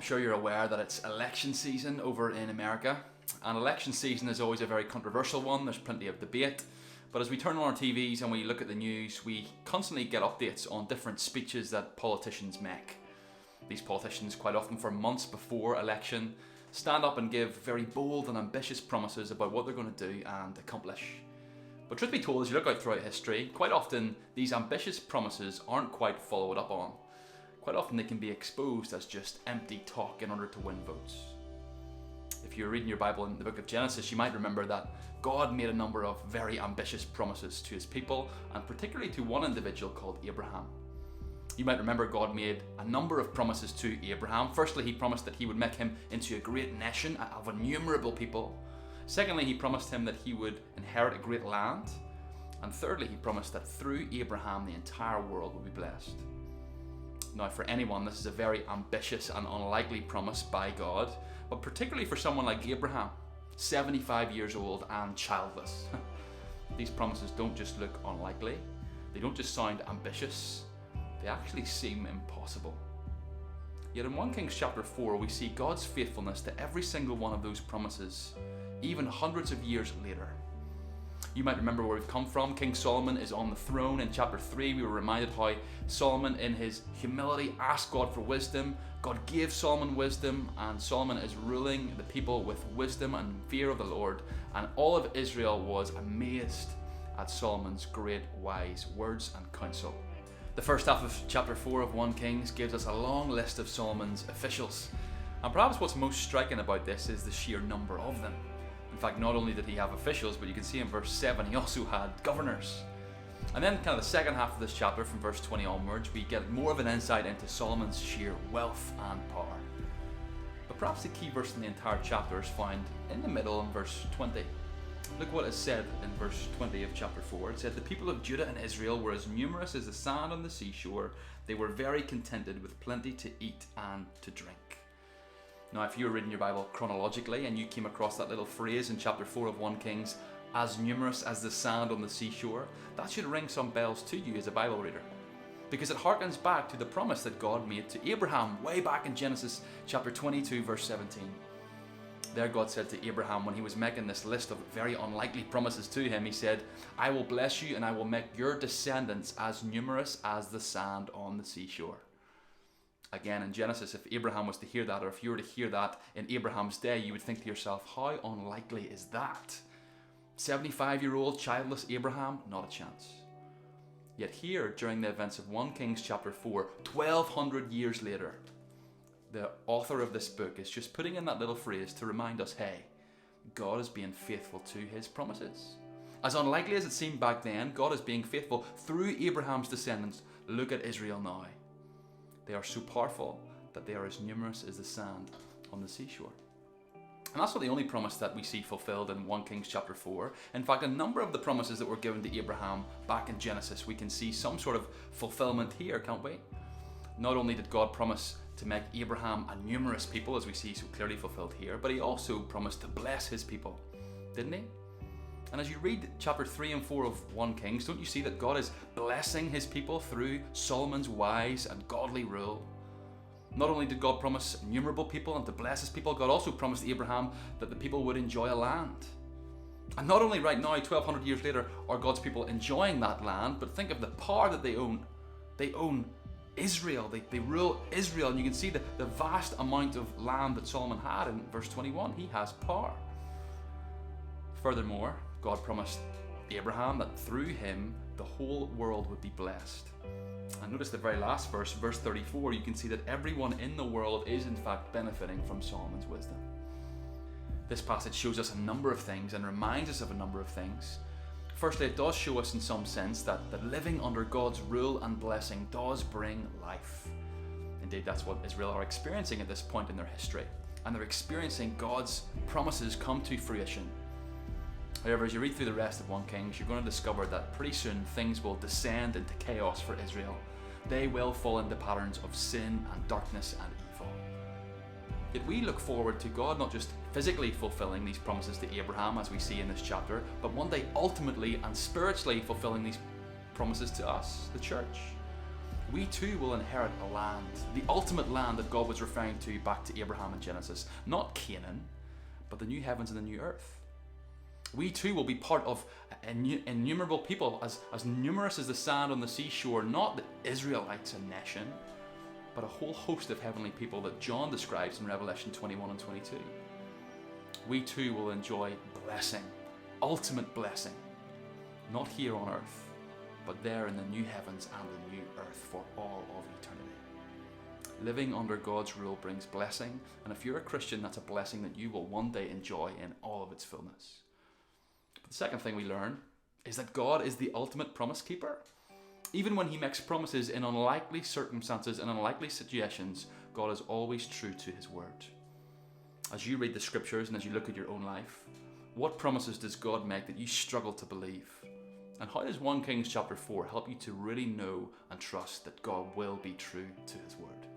sure you're aware that it's election season over in America, and election season is always a very controversial one. There's plenty of debate, but as we turn on our TVs and we look at the news, we constantly get updates on different speeches that politicians make. These politicians, quite often for months before election, stand up and give very bold and ambitious promises about what they're going to do and accomplish. But truth be told, as you look out throughout history, quite often these ambitious promises aren't quite followed up on. Quite often they can be exposed as just empty talk in order to win votes. If you're reading your Bible in the book of Genesis, you might remember that God made a number of very ambitious promises to his people, and particularly to one individual called Abraham. You might remember God made a number of promises to Abraham. Firstly, he promised that he would make him into a great nation of innumerable people. Secondly, he promised him that he would inherit a great land. And thirdly, he promised that through Abraham, the entire world would be blessed. Now, for anyone, this is a very ambitious and unlikely promise by God, but particularly for someone like Abraham, 75 years old and childless. These promises don't just look unlikely, they don't just sound ambitious, they actually seem impossible. Yet in 1 Kings chapter 4, we see God's faithfulness to every single one of those promises, even hundreds of years later. You might remember where we've come from. King Solomon is on the throne. In chapter 3, we were reminded how Solomon, in his humility, asked God for wisdom. God gave Solomon wisdom, and Solomon is ruling the people with wisdom and fear of the Lord. And all of Israel was amazed at Solomon's great wise words and counsel. The first half of chapter 4 of 1 Kings gives us a long list of Solomon's officials. And perhaps what's most striking about this is the sheer number of them. In fact, not only did he have officials, but you can see in verse 7 he also had governors. And then kind of the second half of this chapter, from verse 20 onwards, we get more of an insight into Solomon's sheer wealth and power. But perhaps the key verse in the entire chapter is found in the middle in verse 20. Look what is said in verse 20 of chapter 4. It said, "The people of Judah and Israel were as numerous as the sand on the seashore. They were very contented with plenty to eat and to drink." Now, if you were reading your Bible chronologically and you came across that little phrase in chapter 4 of 1 Kings, "as numerous as the sand on the seashore," that should ring some bells to you as a Bible reader. Because it harkens back to the promise that God made to Abraham way back in Genesis chapter 22, verse 17. There God said to Abraham, when he was making this list of very unlikely promises to him, he said, "I will bless you and I will make your descendants as numerous as the sand on the seashore." Again, in Genesis, if Abraham was to hear that, or if you were to hear that in Abraham's day, you would think to yourself, how unlikely is that? 75-year-old childless Abraham? Not a chance. Yet here, during the events of 1 Kings chapter 4, 1200 years later, the author of this book is just putting in that little phrase to remind us, hey, God is being faithful to his promises. As unlikely as it seemed back then, God is being faithful through Abraham's descendants. Look at Israel now. They are so powerful that they are as numerous as the sand on the seashore. And that's not the only promise that we see fulfilled in 1 Kings chapter 4. In fact, a number of the promises that were given to Abraham back in Genesis, we can see some sort of fulfillment here, can't we? Not only did God promise to make Abraham a numerous people, as we see so clearly fulfilled here, but he also promised to bless his people, didn't he? And as you read chapter 3 and 4 of 1 Kings, don't you see that God is blessing his people through Solomon's wise and godly rule? Not only did God promise innumerable people and to bless his people, God also promised Abraham that the people would enjoy a land. And not only right now, 1200 years later, are God's people enjoying that land, but think of the power that they own. They own Israel, they rule Israel, and you can see the vast amount of land that Solomon had in verse 21. He has power. Furthermore, God promised Abraham that through him the whole world would be blessed. And notice the very last verse, verse 34, you can see that everyone in the world is in fact benefiting from Solomon's wisdom. This passage shows us a number of things and reminds us of a number of things. Firstly, it does show us in some sense that living under God's rule and blessing does bring life. Indeed, that's what Israel are experiencing at this point in their history. And they're experiencing God's promises come to fruition. However, as you read through the rest of 1 Kings, you're going to discover that pretty soon things will descend into chaos for Israel. They will fall into patterns of sin and darkness and evil. Yet we look forward to God not just physically fulfilling these promises to Abraham, as we see in this chapter, but one day ultimately and spiritually fulfilling these promises to us, the church. We too will inherit a land, the ultimate land that God was referring to back to Abraham in Genesis. Not Canaan, but the new heavens and the new earth. We too will be part of innumerable people, as numerous as the sand on the seashore, not the Israelites a nation, but a whole host of heavenly people that John describes in Revelation 21 and 22. We too will enjoy blessing, ultimate blessing, not here on earth, but there in the new heavens and the new earth for all of eternity. Living under God's rule brings blessing, and if you're a Christian, that's a blessing that you will one day enjoy in all of its fullness. But the second thing we learn is that God is the ultimate promise keeper. Even when he makes promises in unlikely circumstances and unlikely situations, God is always true to his word. As you read the scriptures and as you look at your own life, what promises does God make that you struggle to believe? And how does 1 Kings chapter 4 help you to really know and trust that God will be true to his word?